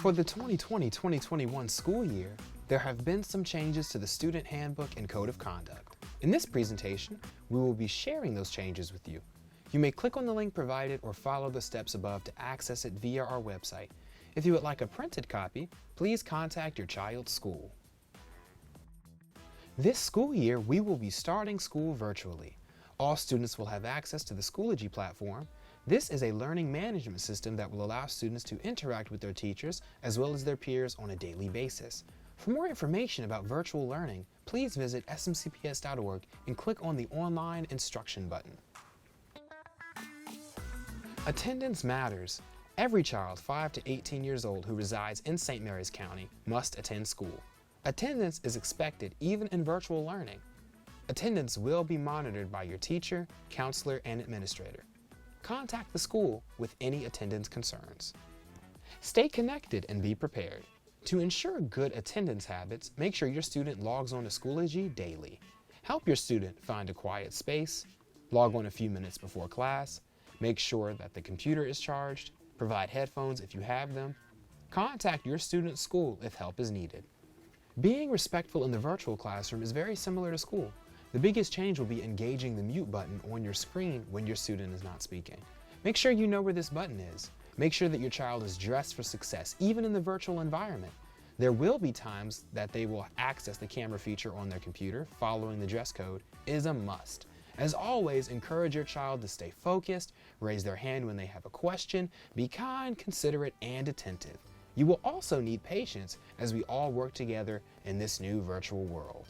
For the 2020-2021 school year, there have been some changes to the Student Handbook and Code of Conduct. In this presentation, we will be sharing those changes with you. You may click on the link provided or follow the steps above to access it via our website. If you would like a printed copy, please contact your child's school. This school year, we will be starting school virtually. All students will have access to the Schoology platform. This is a learning management system that will allow students to interact with their teachers as well as their peers on a daily basis. For more information about virtual learning, please visit smcps.org and click on the Online Instruction button. Attendance matters. Every child 5 to 18 years old who resides in St. Mary's County must attend school. Attendance is expected even in virtual learning. Attendance will be monitored by your teacher, counselor, and administrator. Contact the school with any attendance concerns. Stay connected and be prepared. To ensure good attendance habits, make sure your student logs on to Schoology daily. Help your student find a quiet space, log on a few minutes before class, make sure that the computer is charged, provide headphones if you have them. Contact your student's school if help is needed. Being respectful in the virtual classroom is very similar to school. The biggest change will be engaging the mute button on your screen when your student is not speaking. Make sure you know where this button is. Make sure that your child is dressed for success, even in the virtual environment. There will be times that they will access the camera feature on their computer. Following the dress code is a must. As always, encourage your child to stay focused, raise their hand when they have a question, be kind, considerate, and attentive. You will also need patience as we all work together in this new virtual world.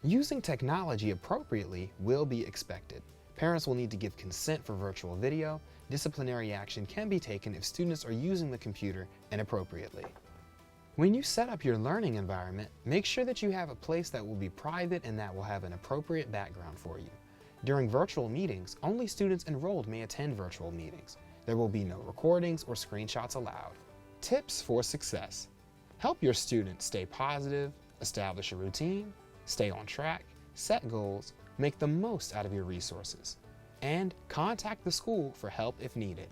Using technology appropriately will be expected. Parents will need to give consent for virtual video. Disciplinary action can be taken if students are using the computer inappropriately. When you set up your learning environment, make sure that you have a place that will be private and that will have an appropriate background for you. During virtual meetings, only students enrolled may attend virtual meetings. There will be no recordings or screenshots allowed. Tips for success. Help your students stay positive, establish a routine, stay on track, set goals, make the most out of your resources, and contact the school for help if needed.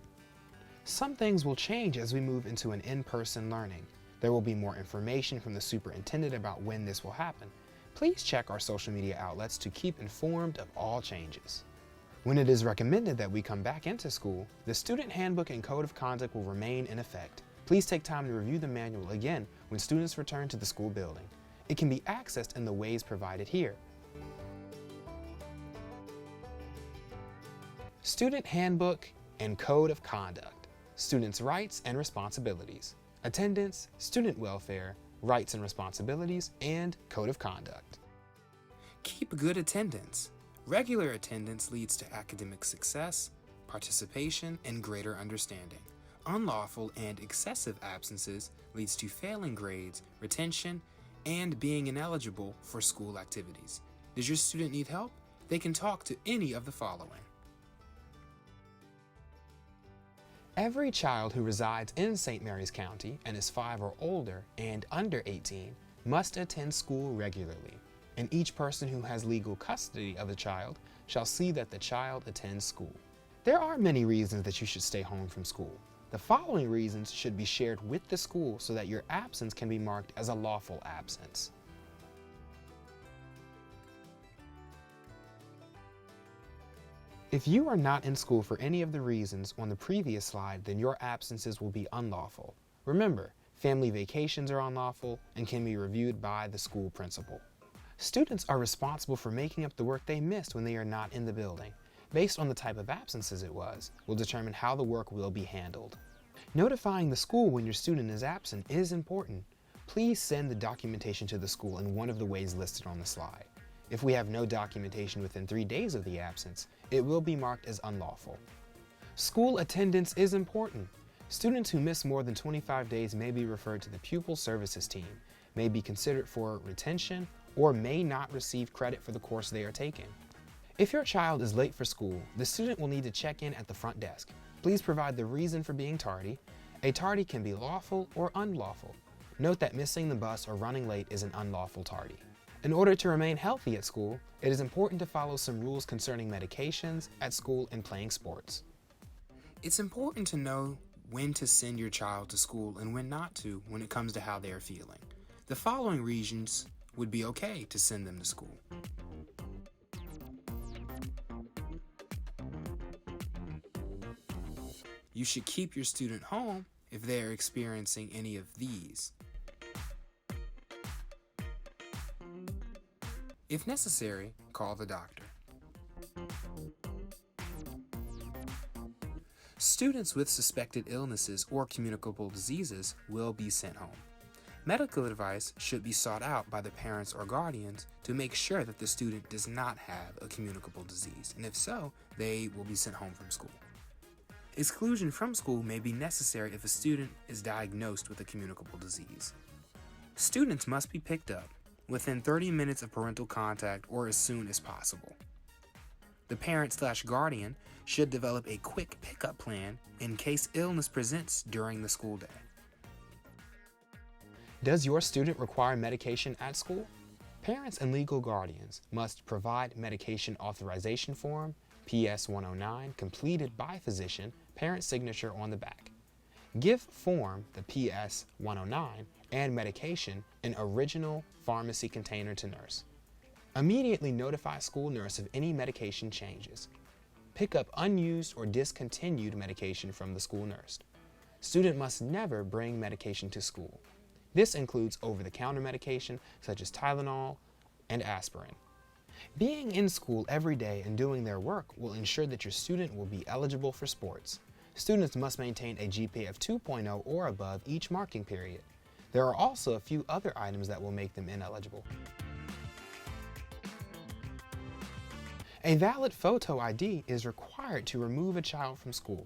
Some things will change as we move into an in-person learning. There will be more information from the superintendent about when this will happen. Please check our social media outlets to keep informed of all changes. When it is recommended that we come back into school, the Student Handbook and Code of Conduct will remain in effect. Please take time to review the manual again when students return to the school building. It can be accessed in the ways provided here. Student Handbook and Code of Conduct. Students' rights and responsibilities. Attendance, student welfare, rights and responsibilities, and Code of Conduct. Keep good attendance. Regular attendance leads to academic success, participation, and greater understanding. Unlawful and excessive absences leads to failing grades, retention, and being ineligible for school activities. Does your student need help? They can talk to any of the following. Every child who resides in St. Mary's County and is 5 or older and under 18 must attend school regularly, and each person who has legal custody of the child shall see that the child attends school. There are many reasons that you should stay home from school. The following reasons should be shared with the school so that your absence can be marked as a lawful absence. If you are not in school for any of the reasons on the previous slide, then your absences will be unlawful. Remember, family vacations are unlawful and can be reviewed by the school principal. Students are responsible for making up the work they missed when they are not in the building. Based on the type of absences it was, will determine how the work will be handled. Notifying the school when your student is absent is important. Please send the documentation to the school in one of the ways listed on the slide. If we have no documentation within 3 days of the absence, it will be marked as unlawful. School attendance is important. Students who miss more than 25 days may be referred to the Pupil Services Team, may be considered for retention, or may not receive credit for the course they are taking. If your child is late for school, the student will need to check in at the front desk. Please provide the reason for being tardy. A tardy can be lawful or unlawful. Note that missing the bus or running late is an unlawful tardy. In order to remain healthy at school, it is important to follow some rules concerning medications at school and playing sports. It's important to know when to send your child to school and when not to when it comes to how they are feeling. The following reasons would be okay to send them to school. You should keep your student home if they are experiencing any of these. If necessary, call the doctor. Students with suspected illnesses or communicable diseases will be sent home. Medical advice should be sought out by the parents or guardians to make sure that the student does not have a communicable disease, and if so, they will be sent home from school. Exclusion from school may be necessary if a student is diagnosed with a communicable disease. Students must be picked up within 30 minutes of parental contact or as soon as possible. The parent/guardian should develop a quick pickup plan in case illness presents during the school day. Does your student require medication at school? Parents and legal guardians must provide medication authorization form, PS 109, completed by physician, parent signature on the back. Give form, the PS 109, and medication in original pharmacy container to nurse. Immediately notify school nurse of any medication changes. Pick up unused or discontinued medication from the school nurse. Student must never bring medication to school. This includes over-the-counter medication such as Tylenol and aspirin. Being in school every day and doing their work will ensure that your student will be eligible for sports. Students must maintain a GPA of 2.0 or above each marking period. There are also a few other items that will make them ineligible. A valid photo ID is required to remove a child from school.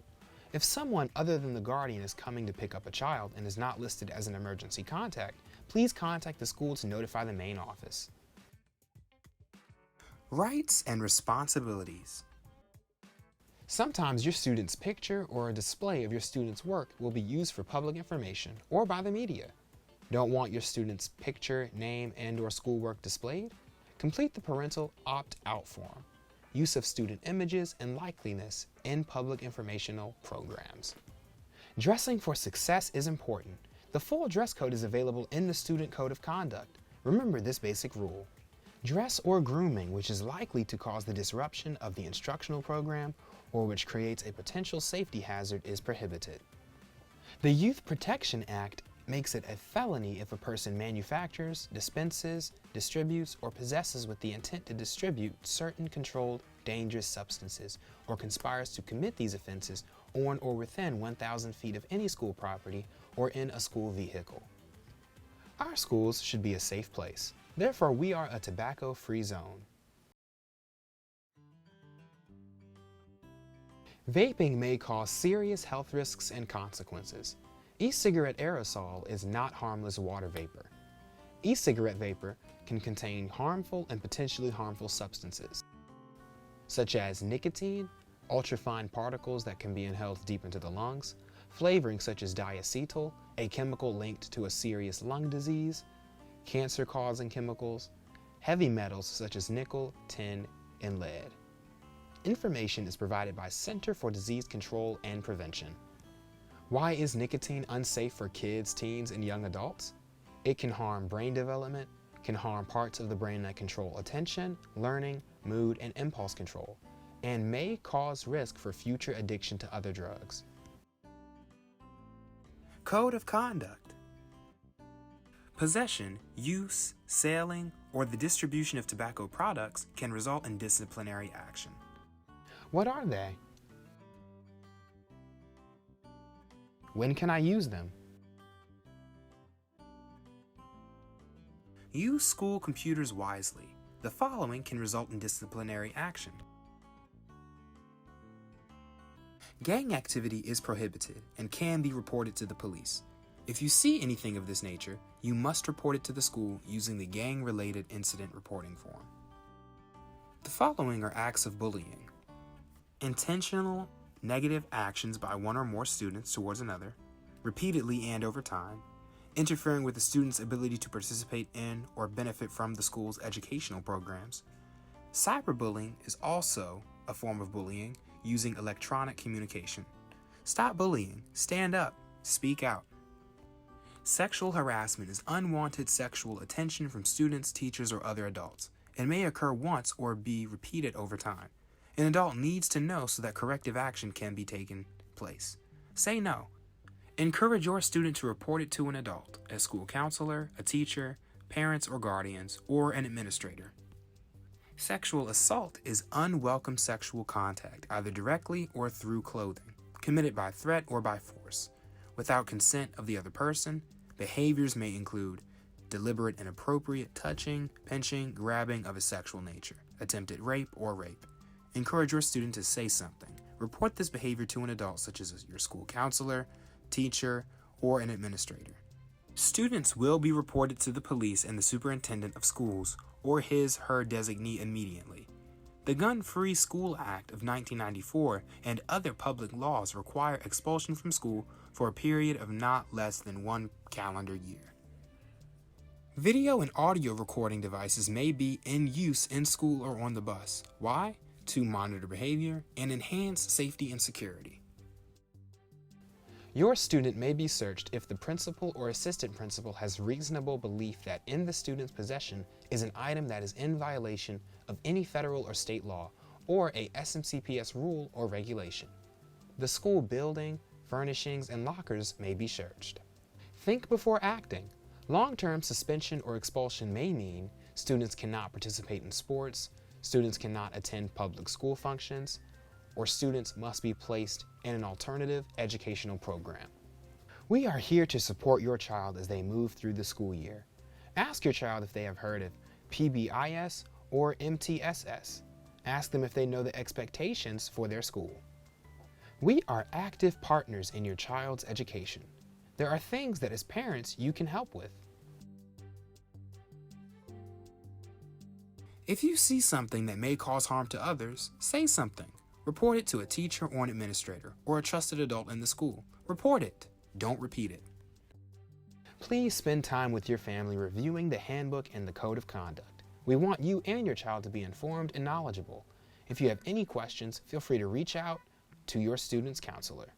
If someone other than the guardian is coming to pick up a child and is not listed as an emergency contact, please contact the school to notify the main office. Rights and responsibilities. Sometimes your student's picture or a display of your student's work will be used for public information or by the media. Don't want your student's picture, name, and/or schoolwork displayed? Complete the parental opt-out form. Use of student images and likeliness in public informational programs. Dressing for success is important. The full dress code is available in the Student Code of Conduct. Remember this basic rule. Dress or grooming which is likely to cause the disruption of the instructional program or which creates a potential safety hazard is prohibited. The Youth Protection Act makes it a felony if a person manufactures, dispenses, distributes, or possesses with the intent to distribute certain controlled, dangerous substances, or conspires to commit these offenses on or within 1,000 feet of any school property or in a school vehicle. Our schools should be a safe place. Therefore, we are a tobacco-free zone. Vaping may cause serious health risks and consequences. E-cigarette aerosol is not harmless water vapor. E-cigarette vapor can contain harmful and potentially harmful substances, such as nicotine, ultrafine particles that can be inhaled deep into the lungs, flavoring such as diacetyl, a chemical linked to a serious lung disease, cancer-causing chemicals, heavy metals such as nickel, tin, and lead. Information is provided by Center for Disease Control and Prevention. Why is nicotine unsafe for kids, teens, and young adults? It can harm brain development, can harm parts of the brain that control attention, learning, mood, and impulse control, and may cause risk for future addiction to other drugs. Code of Conduct. Possession, use, selling, or the distribution of tobacco products can result in disciplinary action. What are they? When can I use them? Use school computers wisely. The following can result in disciplinary action. Gang activity is prohibited and can be reported to the police. If you see anything of this nature, you must report it to the school using the gang-related incident reporting form. The following are acts of bullying. Intentional negative actions by one or more students towards another, repeatedly and over time, interfering with the student's ability to participate in or benefit from the school's educational programs. Cyberbullying is also a form of bullying using electronic communication. Stop bullying. Stand up. Speak out. Sexual harassment is unwanted sexual attention from students, teachers, or other adults. It may occur once or be repeated over time. An adult needs to know so that corrective action can be taken place. Say no. Encourage your student to report it to an adult, a school counselor, a teacher, parents or guardians, or an administrator. Sexual assault is unwelcome sexual contact, either directly or through clothing, committed by threat or by force. Without consent of the other person, behaviors may include deliberate inappropriate touching, pinching, grabbing of a sexual nature, attempted rape, or rape. Encourage your student to say something. Report this behavior to an adult such as your school counselor, teacher, or an administrator. Students will be reported to the police and the superintendent of schools or his/her designee immediately. The Gun-Free School Act of 1994 and other public laws require expulsion from school for a period of not less than 1 calendar year. Video and audio recording devices may be in use in school or on the bus. Why? To monitor behavior and enhance safety and security. Your student may be searched if the principal or assistant principal has reasonable belief that in the student's possession is an item that is in violation of any federal or state law or a SMCPS rule or regulation. The school building, furnishings, and lockers may be searched. Think before acting. Long-term suspension or expulsion may mean students cannot participate in sports, students cannot attend public school functions, or students must be placed in an alternative educational program. We are here to support your child as they move through the school year. Ask your child if they have heard of PBIS or MTSS. Ask them if they know the expectations for their school. We are active partners in your child's education. There are things that as parents you can help with. If you see something that may cause harm to others, say something. Report it to a teacher or an administrator or a trusted adult in the school. Report it. Don't repeat it. Please spend time with your family reviewing the handbook and the code of conduct. We want you and your child to be informed and knowledgeable. If you have any questions, feel free to reach out to your student's counselor.